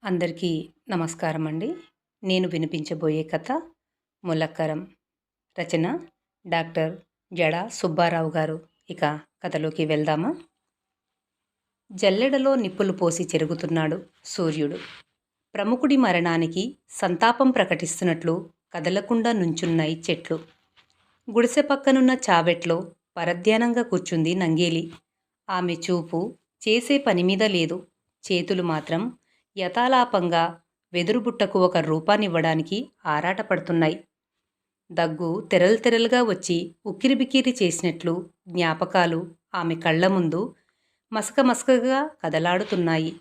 అందరికీ నమస్కారం అండి. నేను వినిపించబోయే కథ 'ములక్కరం'. రచన డాక్టర్ జడ సుబ్బారావు గారు. ఇక కథలోకి వెళ్దామా? జల్లెడలో నిప్పులు పోసి చెరుగుతున్నాడు సూర్యుడు. ప్రముఖుడి మరణానికి సంతాపం ప్రకటిస్తున్నట్లు కదలకుండా నుంచున్నాయి చెట్లు. గుడిసె పక్కనున్న చావెట్లో పరధ్యానంగా కూర్చుంది నంగేలి. ఆమె చూపు చేసే పనిమీద లేదు. చేతులు మాత్రం యథాలాపంగా వెదురుబుట్టకు ఒక రూపాన్నివ్వడానికి ఆరాటపడుతున్నాయి. దగ్గు తెరలు తెరలుగా వచ్చి ఉక్కిరిబిక్కిరి చేసినట్లు జ్ఞాపకాలు ఆమె కళ్ల ముందు మసకమసకగా కదలాడుతున్నాయి.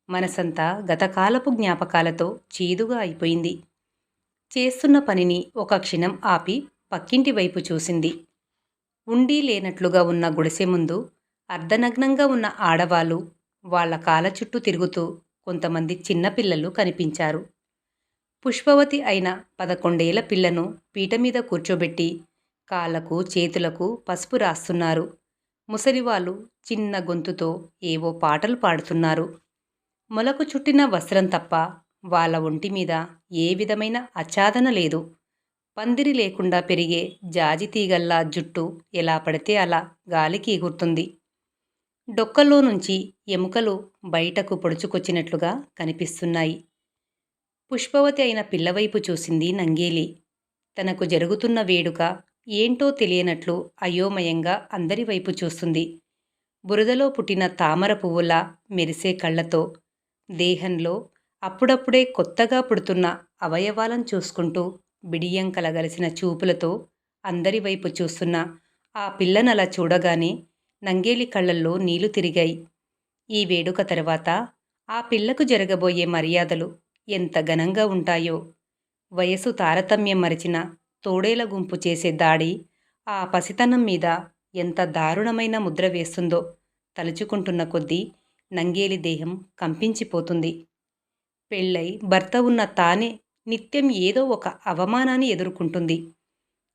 మనసంతా గతకాలపు జ్ఞాపకాలతో చేదుగా అయిపోయింది. చేస్తున్న పనిని ఒక క్షణం ఆపి పక్కింటి వైపు చూసింది. ఉండి లేనట్లుగా ఉన్న గుడిసె ముందు అర్ధనగ్నంగా ఉన్న ఆడవాళ్ళు, వాళ్ల కాళ్ళ చుట్టూ తిరుగుతూ కొంతమంది చిన్నపిల్లలు కనిపించారు. పుష్పవతి అయిన 11 ఏళ్ల పిల్లను పీట మీద కూర్చోబెట్టి కాళ్లకు చేతులకు పసుపు రాస్తున్నారు. ముసలివాళ్ళు చిన్న గొంతుతో ఏవో పాటలు పాడుతున్నారు. మొలకు చుట్టిన వస్త్రం తప్ప వాళ్ళ ఒంటి మీద ఏ విధమైన ఆచ్ఛాదన లేదు. పందిరి లేకుండా పెరిగే జాజితీగల్లా జుట్టు ఎలా పడితే అలా గాలికి ఎగురుతుంది. డొక్కల్లో నుంచి ఎముకలు బయటకు పొడుచుకొచ్చినట్లుగా కనిపిస్తున్నాయి. పుష్పవతి అయిన పిల్లవైపు చూసింది నంగేలి. తనకు జరుగుతున్న వేడుక ఏంటో తెలియనట్లు అయోమయంగా అందరి వైపు చూస్తుంది. బురదలో పుట్టిన తామర పువ్వులా మెరిసే కళ్ళతో, దేహంలో అప్పుడప్పుడే కొత్తగా పుడుతున్న అవయవాలను చూసుకుంటూ బిడియం కలగలిసిన చూపులతో అందరి వైపు చూస్తున్న ఆ పిల్లనలా చూడగానే నంగేలి కళ్ళల్లో నీళ్లు తిరిగాయి. ఈ వేడుక తర్వాత ఆ పిల్లకు జరగబోయే మర్యాదలు ఎంత ఘనంగా ఉంటాయో. వయసు తారతమ్యం మరిచిన తోడేల గుంపు చేసే దాడి ఆ పసితనం మీద ఎంత దారుణమైన ముద్ర వేస్తుందో తలుచుకుంటున్న కొద్దీ నంగేలి దేహం కంపించిపోతుంది. పెళ్ళై భర్త ఉన్న తానే నిత్యం ఏదో ఒక అవమానాన్ని ఎదుర్కొంటుంది.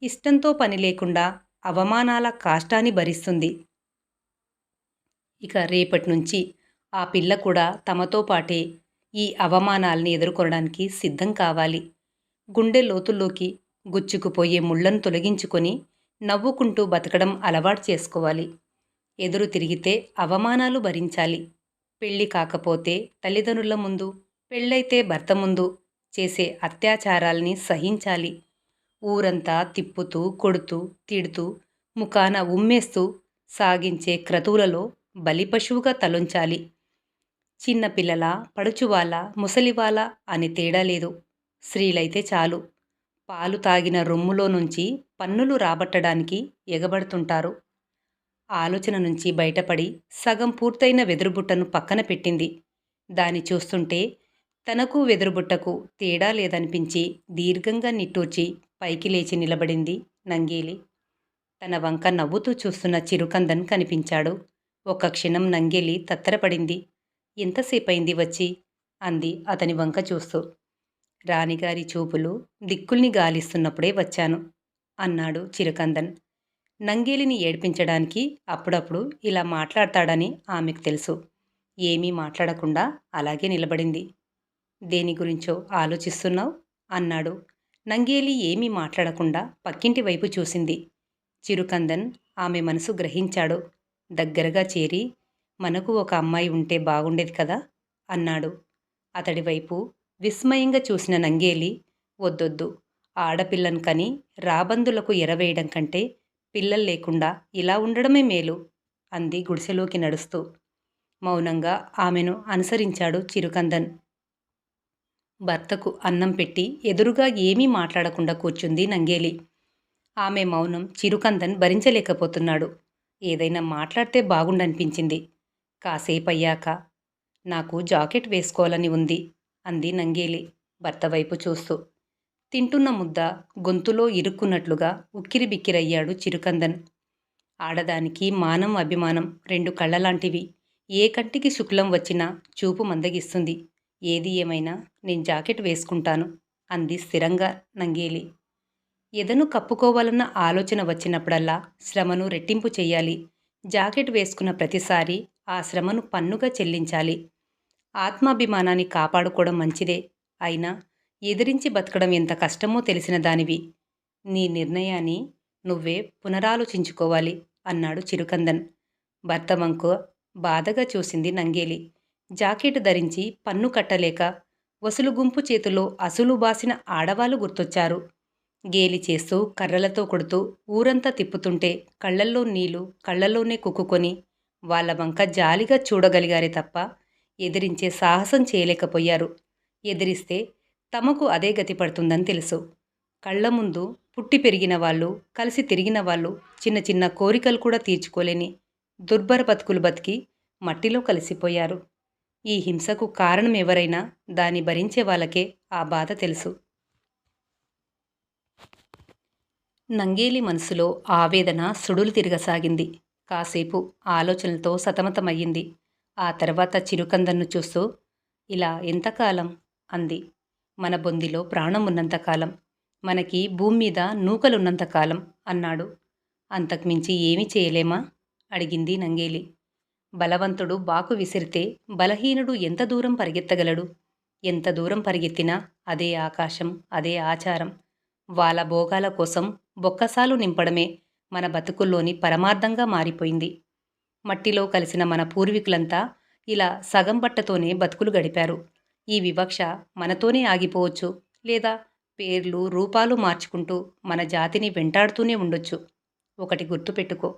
ఇష్టంతో పని లేకుండా అవమానాల కాష్టాన్ని భరిస్తుంది. ఇక రేపటి నుంచి ఆ పిల్ల కూడా తమతో పాటే ఈ అవమానాల్ని ఎదుర్కొనడానికి సిద్ధం కావాలి. గుండె లోతుల్లోకి గుచ్చుకుపోయే ముళ్లను తొలగించుకొని నవ్వుకుంటూ బతకడం అలవాటు చేసుకోవాలి. ఎదురు తిరిగితే అవమానాలు భరించాలి. పెళ్లి కాకపోతే తల్లిదండ్రుల ముందు, పెళ్ళైతే భర్త ముందు చేసే అత్యాచారాల్ని సహించాలి. ఊరంతా తిప్పుతూ కొడుతూ తిడుతూ ముఖాన ఉమ్మేస్తూ సాగించే క్రతువులలో బలిపశువుగా తలొంచాలి. చిన్నపిల్లల, పడుచువాళ్ళ, ముసలివాళ్ళ అని తేడా లేదు. స్త్రీలైతే చాలు, పాలు తాగిన రొమ్ములో నుంచి పన్నులు రాబట్టడానికి ఎగబడుతుంటారు. ఆలోచన నుంచి బయటపడి సగం పూర్తయిన వెదురుబుట్టను పక్కన పెట్టింది. దాన్ని చూస్తుంటే తనకు వెదురుబుట్టకు తేడా లేదనిపించి దీర్ఘంగా నిట్టూర్చి పైకి లేచి నిలబడింది నంగేలి. తన వంక నవ్వుతూ చూస్తున్న చిరుకందన్ కనిపించాడు. ఒక్క క్షణం నంగేలి తత్తరపడింది. ఎంతసేపయింది వచ్చి? అంది అతని వంక చూస్తూ. రాణిగారి చూపులు దిక్కుల్ని గాలిస్తున్నప్పుడే వచ్చాను అన్నాడు చిరుకందన్. నంగేలిని ఏడ్పించడానికి అప్పుడప్పుడు ఇలా మాట్లాడతాడని ఆమెకు తెలుసు. ఏమీ మాట్లాడకుండా అలాగే నిలబడింది. దేని గురించో ఆలోచిస్తున్నావు? అన్నాడు. నంగేలి ఏమీ మాట్లాడకుండా పక్కింటి వైపు చూసింది. చిరుకందన్ ఆమె మనసు గ్రహించాడు. దగ్గరగా చేరి, మనకు ఒక అమ్మాయి ఉంటే బాగుండేది కదా అన్నాడు. అతడి వైపు విస్మయంగా చూసిన నంగేలి, వద్దొద్దు, ఆడపిల్లను కని రాబందులకు ఎరవేయడం కంటే పిల్లలు లేకుండా ఇలా ఉండడమే మేలు అంది గుడిసెలోకి నడుస్తూ. మౌనంగా ఆమెను అనుసరించాడు చిరుకందన్. భర్తకు అన్నం పెట్టి ఎదురుగా ఏమీ మాట్లాడకుండా కూర్చుంది నంగేలి. ఆమె మౌనం చిరుకందన్ భరించలేకపోతున్నాడు. ఏదైనా మాట్లాడితే బాగుండనిపించింది. కాసేపయ్యాక, నాకు జాకెట్ వేసుకోవాలని ఉంది అంది నంగేలి భర్త వైపు చూస్తూ. తింటున్న ముద్ద గొంతులో ఇరుక్కున్నట్లుగా ఉక్కిరిబిక్కిరయ్యాడు చిరుకందన్. ఆడదానికి మానం, అభిమానం రెండు కళ్ళలాంటివి. ఏ కంటికి శుక్లం వచ్చినా చూపు మందగిస్తుంది. ఏది ఏమైనా నేను జాకెట్ వేసుకుంటాను అంది స్థిరంగా నంగేలి. ఎదను కప్పుకోవాలన్న ఆలోచన వచ్చినప్పుడల్లా శ్రమను రెట్టింపు చెయ్యాలి. జాకెట్ వేసుకున్న ప్రతిసారి ఆ శ్రమను పన్నుగా చెల్లించాలి. ఆత్మాభిమానాన్ని కాపాడుకోవడం మంచిదే. అయినా ఎదిరించి బతకడం ఎంత కష్టమో తెలిసిన దానివి. నీ నిర్ణయాన్ని నువ్వే పునరాలోచించుకోవాలి అన్నాడు చిరుకందన్. భర్త వంక బాధగా చూసింది నంగేలి. జాకెట్ ధరించి పన్ను కట్టలేక వసులు గుంపు చేతిలో అసులు బాసిన ఆడవాళ్లు గుర్తొచ్చారు. గేలి చేస్తూ కర్రలతో కొడుతూ ఊరంతా తిప్పుతుంటే కళ్ళల్లో నీళ్లు కళ్ళల్లోనే కుక్కుకొని వాళ్ళ వంక జాలిగా చూడగలిగారే తప్ప ఎదిరించే సాహసం చేయలేకపోయారు. ఎదిరిస్తే తమకు అదే గతి పడుతుందని తెలుసు. కళ్ల ముందు పుట్టి పెరిగిన వాళ్ళు, కలిసి తిరిగిన వాళ్ళు చిన్న చిన్న కోరికలు కూడా తీర్చుకోలేని దుర్భర బతుకులు బతికి మట్టిలో కలిసిపోయారు. ఈ హింసకు కారణం ఎవరైనా దాన్ని భరించే వాళ్ళకే ఆ బాధ తెలుసు. నంగేలి మనసులో ఆవేదన సుడులు తిరగసాగింది. కాసేపు ఆలోచనలతో సతమతమయ్యింది. ఆ తర్వాత చిరుకందన్ను చూస్తూ, ఇలా ఎంతకాలం అంది. మన బొందిలో ప్రాణం ఉన్నంతకాలం, మనకి భూమి మీద నూకలున్నంతకాలం అన్నాడు. అంతకుమించి ఏమీ చేయలేమా అడిగింది నంగేలి. బలవంతుడు బాకు విసిరితే బలహీనుడు ఎంత దూరం పరిగెత్తగలడు? ఎంత దూరం పరిగెత్తినా అదే ఆకాశం, అదే ఆచారం. వాళ్ళ భోగాల కోసం బొక్కసాలు నింపడమే మన బతుకుల్లోని పరమార్థంగా మారిపోయింది. మట్టిలో కలిసిన మన పూర్వీకులంతా ఇలా సగం బట్టతోనే బతుకులు గడిపారు. ఈ వివక్ష మనతోనే ఆగిపోవచ్చు, లేదా పేర్లు రూపాలు మార్చుకుంటూ మన జాతిని వెంటాడుతూనే ఉండొచ్చు. ఒకటి గుర్తుపెట్టుకో,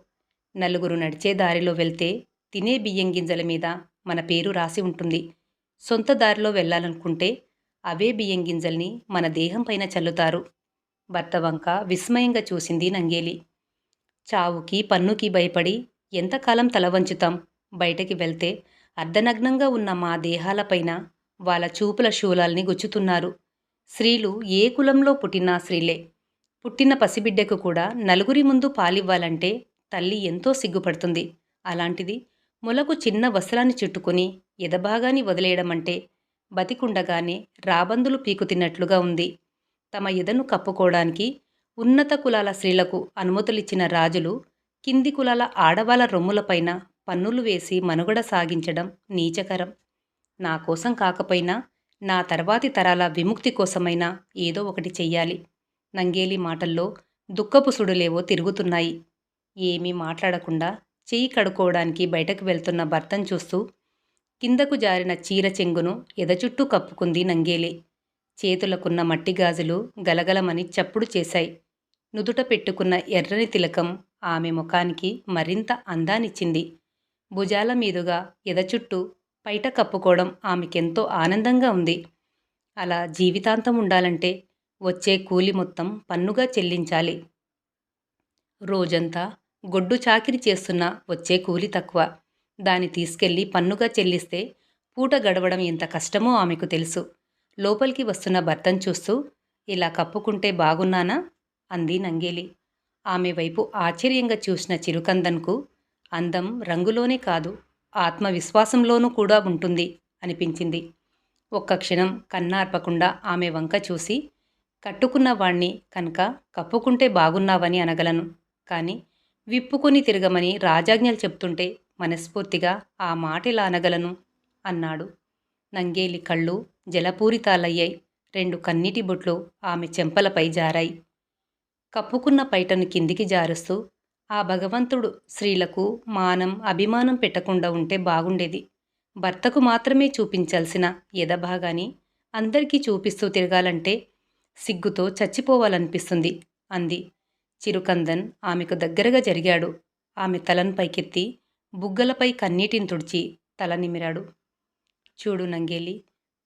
నలుగురు నడిచే దారిలో వెళ్తే తినే బియ్యం గింజల మీద మన పేరు రాసి ఉంటుంది. సొంత దారిలో వెళ్ళాలనుకుంటే అవే బియ్యం గింజల్ని మన దేహం పైన చల్లుతారు. భర్త వంక విస్మయంగా చూసింది నంగేలి. చావుకి పన్నుకి భయపడి ఎంతకాలం తల వంచుతాం? బయటకి వెళ్తే అర్ధనగ్నంగా ఉన్న మా దేహాలపైన వాళ్ళ చూపుల శూలాల్ని గుచ్చుతున్నారు. స్త్రీలు ఏ కులంలో పుట్టినా స్త్రీలే. పుట్టిన పసిబిడ్డకు కూడా నలుగురి ముందు పాలివ్వాలంటే తల్లి ఎంతో సిగ్గుపడుతుంది. అలాంటిది మొలకు చిన్న వస్త్రాన్ని చుట్టుకుని ఎదభాగాన్ని వదిలేయడమంటే బతికుండగానే రాబందులు పీకుతిన్నట్లుగా ఉంది. తమ ఎదను కప్పుకోవడానికి ఉన్నత కులాల స్త్రీలకు అనుమతులిచ్చిన రాజులు కింది కులాల ఆడవాళ్ళ రొమ్ములపైన పన్నులు వేసి మనుగడ సాగించడం నీచకరం. నా కోసం కాకపోయినా నా తర్వాతి తరాల విముక్తి కోసమైనా ఏదో ఒకటి చెయ్యాలి. నంగేలి మాటల్లో దుఃఖపు సుడులేవో తిరుగుతున్నాయి. ఏమీ మాట్లాడకుండా చెయ్యి కడుక్కోవడానికి బయటకు వెళ్తున్న భర్తను చూస్తూ కిందకు జారిన చీర చెంగును ఎదచుట్టూ కప్పుకుంది నంగేలి. చేతులకున్న మట్టి గాజులు గలగలమని చప్పుడు చేశాయి. నుదుట పెట్టుకున్న ఎర్రని తిలకం ఆమె ముఖానికి మరింత అందాన్నిచ్చింది. భుజాల మీదుగా ఎదచుట్టూ పైట కప్పుకోవడం ఆమెకెంతో ఆనందంగా ఉంది. అలా జీవితాంతం ఉండాలంటే వచ్చే కూలి మొత్తం పన్నుగా చెల్లించాలి. రోజంతా గొడ్డు చాకిరి చేస్తున్నా వచ్చే కూలి తక్కువ. దాన్ని తీసుకెళ్లి పన్నుగా చెల్లిస్తే పూట గడవడం ఎంత కష్టమో ఆమెకు తెలుసు. లోపలికి వస్తున్న భర్తను చూస్తూ, ఇలా కప్పుకుంటే బాగున్నానా అంది నంగేలి. ఆమె వైపు ఆశ్చర్యంగా చూసిన చిరుకందన్కు అందం రంగులోనే కాదు, ఆత్మవిశ్వాసంలోనూ కూడా ఉంటుంది అనిపించింది. ఒక్క క్షణం కన్నార్పకుండా ఆమె వంక చూసి, కట్టుకున్న వాణ్ణి కనుక కప్పుకుంటే బాగున్నావని అనగలను, కానీ విప్పుకొని తిరగమని రాజాజ్ఞలు చెప్తుంటే మనస్ఫూర్తిగా ఆ మాటెలా అనగలను అన్నాడు. నంగేలి కళ్ళు జలపూరితాలయ్యాయి. 2 కన్నీటి బొట్లు ఆమె చెంపలపై జారాయి. కప్పుకున్న పైటను కిందికి జారుస్తూ, ఆ భగవంతుడు స్త్రీలకు మానం అభిమానం పెట్టకుండా ఉంటే బాగుండేది. భర్తకు మాత్రమే చూపించాల్సిన ఎదభాగాని అందరికీ చూపిస్తూ తిరగాలంటే సిగ్గుతో చచ్చిపోవాలనిపిస్తుంది అంది. చిరుకందన్ ఆమెకు దగ్గరగా జరిగాడు. ఆమె తలను పైకెత్తి బుగ్గలపై కన్నీటిని తుడిచి తల నిమిరాడు. చూడు నంగేలి,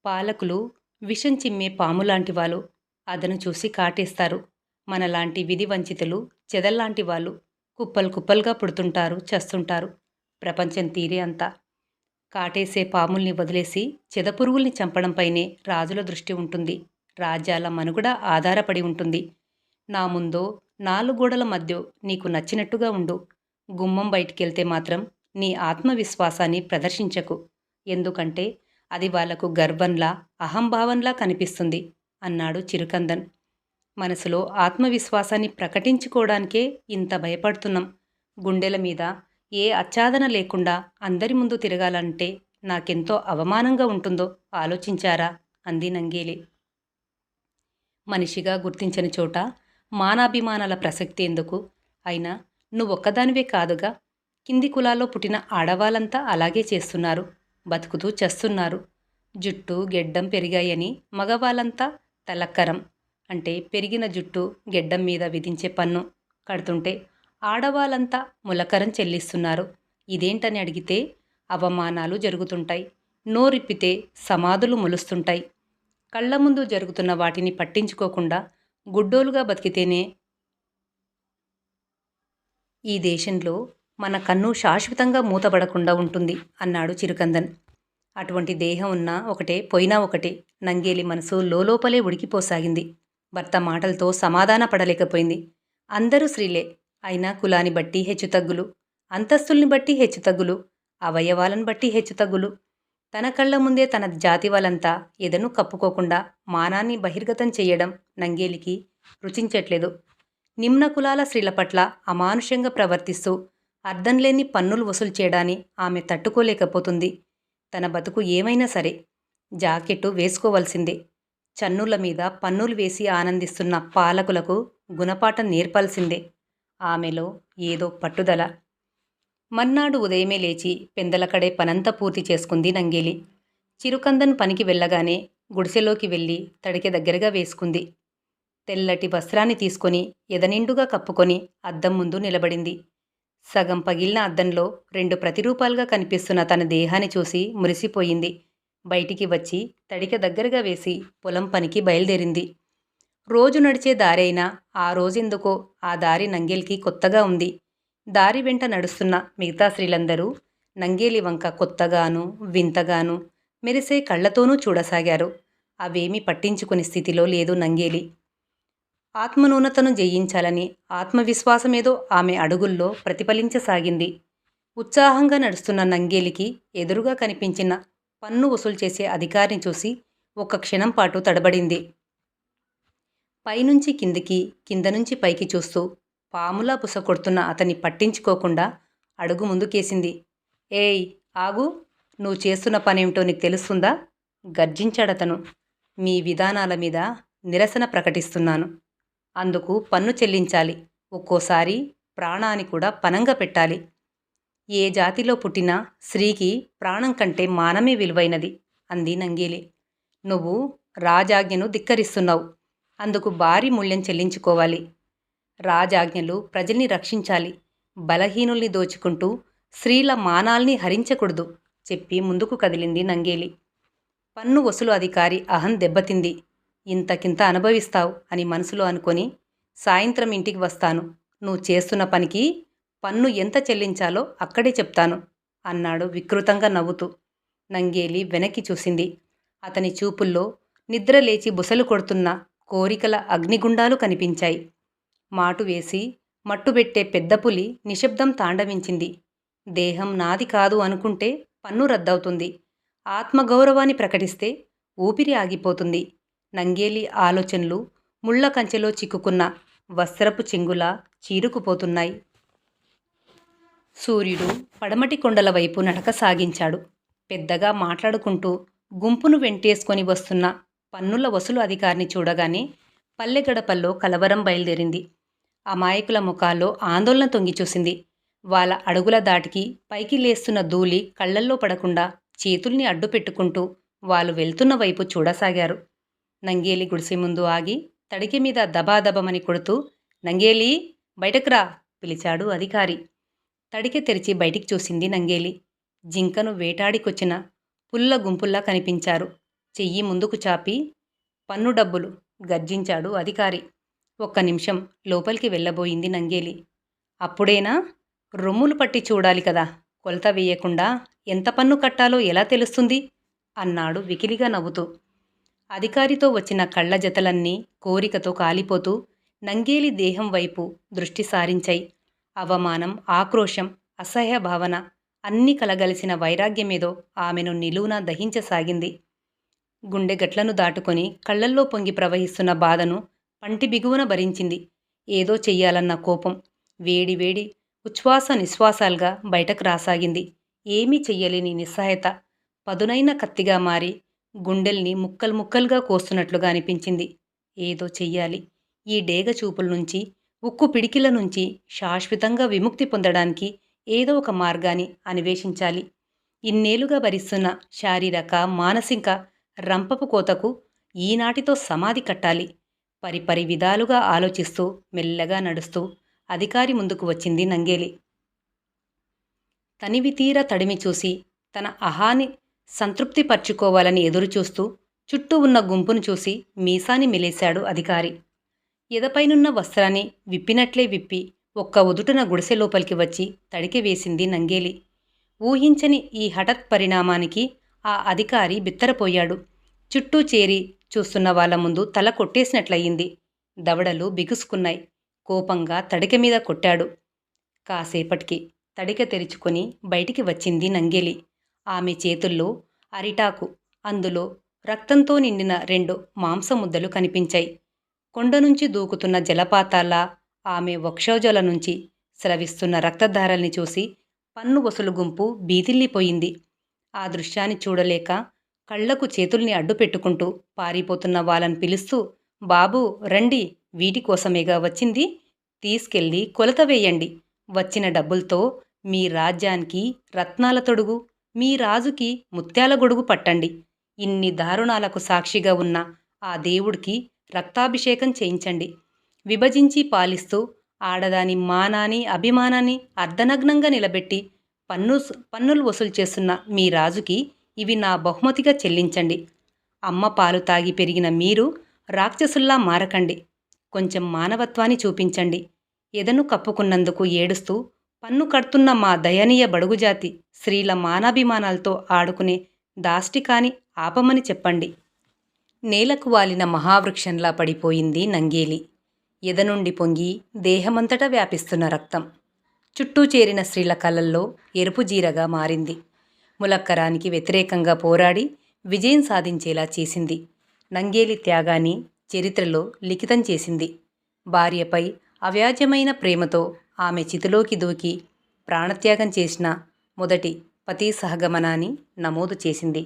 పాలకులు విషం చిమ్మే పాములాంటి వాళ్ళు. అదను చూసి కాటేస్తారు. మనలాంటి విధి వంచితులు చెదల్లాంటి వాళ్ళు కుప్పలు కుప్పలుగా పుడుతుంటారు, చస్తుంటారు. ప్రపంచం తీరే అంతా. కాటేసే పాముల్ని వదిలేసి చెదపురుగుల్ని చంపడంపైనే రాజుల దృష్టి ఉంటుంది. రాజ్యాల మనుగడ ఆధారపడి ఉంటుంది. నా ముందో 4 గోడల మధ్య నీకు నచ్చినట్టుగా ఉండు. గుమ్మం బయటికెళ్తే మాత్రం నీ ఆత్మవిశ్వాసాన్ని ప్రదర్శించకు. ఎందుకంటే అది వాళ్లకు గర్వంలా అహంభావంలా కనిపిస్తుంది అన్నాడు చిరుకందన్. మనసులో ఆత్మవిశ్వాసాన్ని ప్రకటించుకోవడానికే ఇంత భయపడుతున్నాం. గుండెల మీద ఏ ఆచ్ఛాదన లేకుండా అందరి ముందు తిరగాలంటే నాకెంతో అవమానంగా ఉంటుందో ఆలోచించారా అంది నంగేలి. మనిషిగా గుర్తించని చోట మానాభిమానాల ప్రసక్తి ఎందుకు? అయినా నువ్వొక్కదానివే కాదుగా. కింది కులాల్లో పుట్టిన ఆడవాళ్ళంతా అలాగే చేస్తున్నారు. బతుకుతూ చస్తున్నారు. జుట్టు గెడ్డం పెరిగాయని మగవాళ్ళంతా తలక్కరం అంటే పెరిగిన జుట్టు గెడ్డం మీద విధించే పన్ను కడుతుంటే ఆడవాళ్ళంతా ములకరం చెల్లిస్తున్నారు. ఇదేంటని అడిగితే అవమానాలు జరుగుతుంటాయి. నోరిప్పితే సమాధులు మొలుస్తుంటాయి. కళ్ళ ముందు జరుగుతున్న వాటిని పట్టించుకోకుండా గుడ్డోలుగా బతికితేనే ఈ దేశంలో మన కన్ను శాశ్వతంగా మూతబడకుండా ఉంటుంది అన్నాడు చిరుకందన్. అటువంటి దేహం ఉన్నా ఒకటే, పోయినా ఒకటే. నంగేలి మనసు లోలోపలే ఉడికిపోసాగింది. భర్త మాటలతో సమాధాన పడలేకపోయింది. అందరూ స్త్రీలే, అయినా కులాన్ని బట్టి హెచ్చుతగ్గులు, అంతస్తుల్ని బట్టి హెచ్చుతగ్గులు, అవయవాలను బట్టి హెచ్చుతగ్గులు. తన కళ్ళ ముందే తన జాతి వాళ్ళంతా ఎదను కప్పుకోకుండా మానాన్ని బహిర్గతం చెయ్యడం నంగేలికి రుచించట్లేదు. నిమ్న కులాల స్త్రీల పట్ల అమానుషంగా ప్రవర్తిస్తూ అర్థంలేని పన్నులు వసూలు చేయడాన్ని ఆమె తట్టుకోలేకపోతుంది. తన బతుకు ఏమైనా సరే జాకెట్టు వేసుకోవలసిందే. చన్నుల మీద పన్నులు వేసి ఆనందిస్తున్న పాలకులకు గుణపాఠం నేర్పాల్సిందే. ఆమెలో ఏదో పట్టుదల. మర్నాడు ఉదయమే లేచి పెందలకడే పనంతా పూర్తి చేసుకుంది నంగేలి. చిరుకందన్ పనికి వెళ్ళగానే గుడిసెలోకి వెళ్ళి తడికె దగ్గరగా వేసుకుంది. తెల్లటి వస్త్రాన్ని తీసుకొని ఎదనిండుగా కప్పుకొని అద్దం ముందు నిలబడింది. సగం పగిలిన అద్దంలో 2 ప్రతిరూపాలుగా కనిపిస్తున్న తన దేహాన్ని చూసి మురిసిపోయింది. బయటికి వచ్చి తడికె దగ్గరగా వేసి పొలం పనికి బయలుదేరింది. రోజు నడిచే దారి అయినా ఆ రోజెందుకో ఆ దారి నంగేలికి కొత్తగా ఉంది. దారి వెంట నడుస్తున్న మిగతా స్త్రీలందరూ నంగేలి వంక కొత్తగాను వింతగాను మెరిసే కళ్లతోనూ చూడసాగారు. అవేమీ పట్టించుకునే స్థితిలో లేదు నంగేలి. ఆత్మన్యూనతను జయించాలని ఆత్మవిశ్వాసమేదో ఆమె అడుగుల్లో ప్రతిఫలించసాగింది. ఉత్సాహంగా నడుస్తున్న నంగేలికి ఎదురుగా కనిపించిన పన్ను వసూలు చేసే అధికారిని చూసి ఒక్క క్షణం పాటు తడబడింది. పైనుంచి కిందికి, కింద నుంచి పైకి చూస్తూ పాములా బుసకొడుతున్న అతన్ని పట్టించుకోకుండా అడుగు ముందుకేసింది. ఏయ్ ఆగు, నువ్వు చేస్తున్న పనేమిటో నీకు తెలుస్తుందా? గర్జించాడతను. మీ విధానాల మీద నిరసన ప్రకటిస్తున్నాను. అందుకు పన్ను చెల్లించాలి. ఒక్కోసారి ప్రాణాన్ని కూడా పనంగా పెట్టాలి. ఏ జాతిలో పుట్టినా స్త్రీకి ప్రాణం కంటే మానమే విలువైనది అంది నంగేలి. నువ్వు రాజాజ్ఞను ధిక్కరిస్తున్నావు. అందుకు భారీ మూల్యం చెల్లించుకోవాలి. రాజాజ్ఞలు ప్రజల్ని రక్షించాలి. బలహీనుల్ని దోచుకుంటూ స్త్రీల మానాల్ని హరించకూడదు చెప్పి ముందుకు కదిలింది నంగేలి. పన్ను వసూలు అధికారి అహం దెబ్బతింది. ఇంతకింత అనుభవిస్తావు అని మనసులో అనుకొని సాయంత్రం ఇంటికి వస్తాను. నువ్వు చేస్తున్న పనికి పన్ను ఎంత చెల్లించాలో అక్కడే చెప్తాను అన్నాడు వికృతంగా నవ్వుతూ. నంగేలి వెనక్కి చూసింది. అతని చూపుల్లో నిద్ర లేచి బుసలు కొడుతున్న కోరికల అగ్నిగుండాలు కనిపించాయి. మాటు వేసి మట్టుబెట్టే పెద్ద పులి నిశ్శబ్దం తాండవించింది. దేహం నాది కాదు అనుకుంటే పన్ను రద్దవుతుంది. ఆత్మగౌరవాన్ని ప్రకటిస్తే ఊపిరి ఆగిపోతుంది. నంగేలి ఆలోచనలు ముళ్ళ కంచెలో చిక్కుకున్న వస్త్రపు చెంగులా చీరుకుపోతున్నాయి. సూర్యుడు పడమటి కొండల వైపు నడక సాగించాడు. పెద్దగా మాట్లాడుకుంటూ గుంపును వెంటేసుకొని వస్తున్న పన్నుల వసూలు అధికారిని చూడగానే పల్లె గడపల్లో కలవరం బయలుదేరింది. అమాయకుల ముఖాల్లో ఆందోళన తొంగిచూసింది. వాళ్ళ అడుగుల దాటికి పైకి లేస్తున్న ధూళి కళ్లల్లో పడకుండా చేతుల్ని అడ్డుపెట్టుకుంటూ వాళ్ళు వెళ్తున్న వైపు చూడసాగారు. నంగేలి గుడిసె ముందు ఆగి తడికి మీద దబాదబమని కొడుతూ నంగేలి బయటకురా పిలిచాడు అధికారి. తడికె తెరిచి బయటికి చూసింది నంగేలి. జింకను వేటాడికొచ్చిన పుల్ల గుంపుల్లా కనిపించారు. చెయ్యి ముందుకు చాపి పన్ను డబ్బులు గర్జించాడు అధికారి. ఒక్క నిమిషం లోపలికి వెళ్ళబోయింది నంగేలి. అప్పుడేనా? రొమ్ములు పట్టి చూడాలి కదా. కొలత వేయకుండా ఎంత పన్ను కట్టాలో ఎలా తెలుస్తుంది అన్నాడు వికిలిగా నవ్వుతూ. అధికారితో వచ్చిన కళ్ళ జతలన్నీ కోరికతో కాలిపోతూ నంగేలి దేహం వైపు దృష్టి సారించాయి. అవమానం, ఆక్రోశం, అసహ్య భావన అన్నీ కలగలిసిన వైరాగ్యమేదో ఆమెను నిలువునా దహించసాగింది. గుండె గట్లను దాటుకొని కళ్ళల్లో పొంగి ప్రవహిస్తున్న బాధను పంటి బిగువున భరించింది. ఏదో చెయ్యాలన్న కోపం వేడి వేడి ఉచ్ఛ్వాస నిశ్వాసాలుగా బయటకు రాసాగింది. ఏమీ చెయ్యలేని నిస్సహాయత. పదునైన కత్తిగా మారి గుండెల్ని ముక్కలు ముక్కలుగా కోస్తున్నట్లుగా అనిపించింది. ఏదో చెయ్యాలి. ఈ డేగ చూపుల నుంచి, ఉక్కు పిడికిల నుంచి శాశ్వతంగా విముక్తి పొందడానికి ఏదో ఒక మార్గాన్ని అన్వేషించాలి. ఇన్నేళ్లుగా భరిస్తున్న శారీరక, మానసిక రంపపు కోతకు ఈనాటితో సమాధి కట్టాలి. పరిపరి విధాలుగా ఆలోచిస్తూ మెల్లగా నడుస్తూ అధికారి ముందుకు వచ్చింది నంగేలి. తనివి తీర తడిమి చూసి తన అహాని సంతృప్తిపర్చుకోవాలని ఎదురుచూస్తూ చుట్టూ ఉన్న గుంపును చూసి మీసాని మెలేశాడు అధికారి. ఎదపైనున్న వస్త్రాన్ని విప్పినట్లే విప్పి ఒక్క ఉదుటున గుడిసె లోపలికి వచ్చి తడికి వేసింది నంగేలి. ఊహించని ఈ హఠాత్ పరిణామానికి ఆ అధికారి బిత్తరపోయాడు. చుట్టూ చేరి చూస్తున్న వాళ్ళ ముందు తల కొట్టేసినట్లయింది. దవడలు బిగుసుకున్నాయి. కోపంగా తడిక మీద కొట్టాడు. కాసేపటికి తడిక తెరుచుకొని బయటికి వచ్చింది నంగేలి. ఆమె చేతుల్లో అరిటాకు, అందులో రక్తంతో నిండిన 2 మాంసముద్దలు కనిపించాయి. కొండ నుంచి దూకుతున్న జలపాతాల్లా ఆమె వక్షోజల నుంచి స్రవిస్తున్న రక్తధారల్ని చూసి పన్ను వసులు గుంపు బీతిల్లిపోయింది. ఆ దృశ్యాన్ని చూడలేక కళ్లకు చేతుల్ని అడ్డుపెట్టుకుంటూ పారిపోతున్న వాళ్ళని పిలుస్తూ, బాబూ రండి, వీటి కోసమేగా వచ్చింది, తీసుకెళ్ళి కొలత వేయండి. వచ్చిన డబ్బులతో మీ రాజ్యానికి రత్నాల తొడుగు, మీ రాజుకి ముత్యాల గొడుగు పట్టండి. ఇన్ని దారుణాలకు సాక్షిగా ఉన్న ఆ దేవుడికి రక్తాభిషేకం చేయించండి. విభజించి పాలిస్తూ ఆడదాని మానాన్ని, అభిమానాన్ని అర్ధనగ్నంగా నిలబెట్టి పన్నులు వసూలు చేస్తున్న మీ రాజుకి ఇవి నా బహుమతిగా చెల్లించండి. అమ్మ పాలు తాగి పెరిగిన మీరు రాక్షసుల్లా మారకండి. కొంచెం మానవత్వాన్ని చూపించండి. ఎదను కప్పుకున్నందుకు ఏడుస్తూ పన్ను కడుతున్న మా దయనీయ బడుగుజాతి స్త్రీల మానాభిమానాలతో ఆడుకునే దాష్టికాని ఆపమని చెప్పండి. నేలకు వాలిన మహావృక్షంలా పడిపోయింది నంగేలి. ఎదనుండి పొంగి దేహమంతటా వ్యాపిస్తున్న రక్తం చుట్టూ చేరిన స్త్రీల కళ్ళల్లో ఎరుపు జీరగా మారింది. ములక్కరానికి వ్యతిరేకంగా పోరాడి విజయం సాధించేలా చేసింది. నంగేలి త్యాగాన్ని చరిత్రలో లిఖితం చేసింది. భార్యపై అవ్యాజమైన ప్రేమతో ఆమె చితిలోకి దూకి ప్రాణత్యాగం చేసిన మొదటి పతి సహగమనాన్ని నమోదు చేసింది.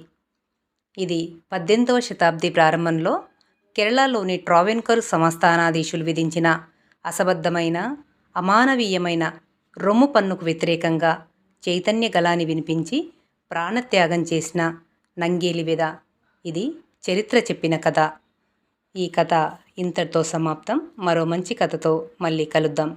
ఇది 18వ శతాబ్ది ప్రారంభంలో కేరళలోని ట్రావెన్కోర్ సంస్థానాధీశులు విధించిన అసబద్ధమైన, అమానవీయమైన రొమ్ము పన్నుకు వ్యతిరేకంగా చైతన్య గళాన్ని వినిపించి ప్రాణత్యాగం చేసిన నంగేలి వెద. ఇది చరిత్ర చెప్పిన కథ. ఈ కథ ఇంతటితో సమాప్తం. మరో మంచి కథతో మళ్ళీ కలుద్దాం.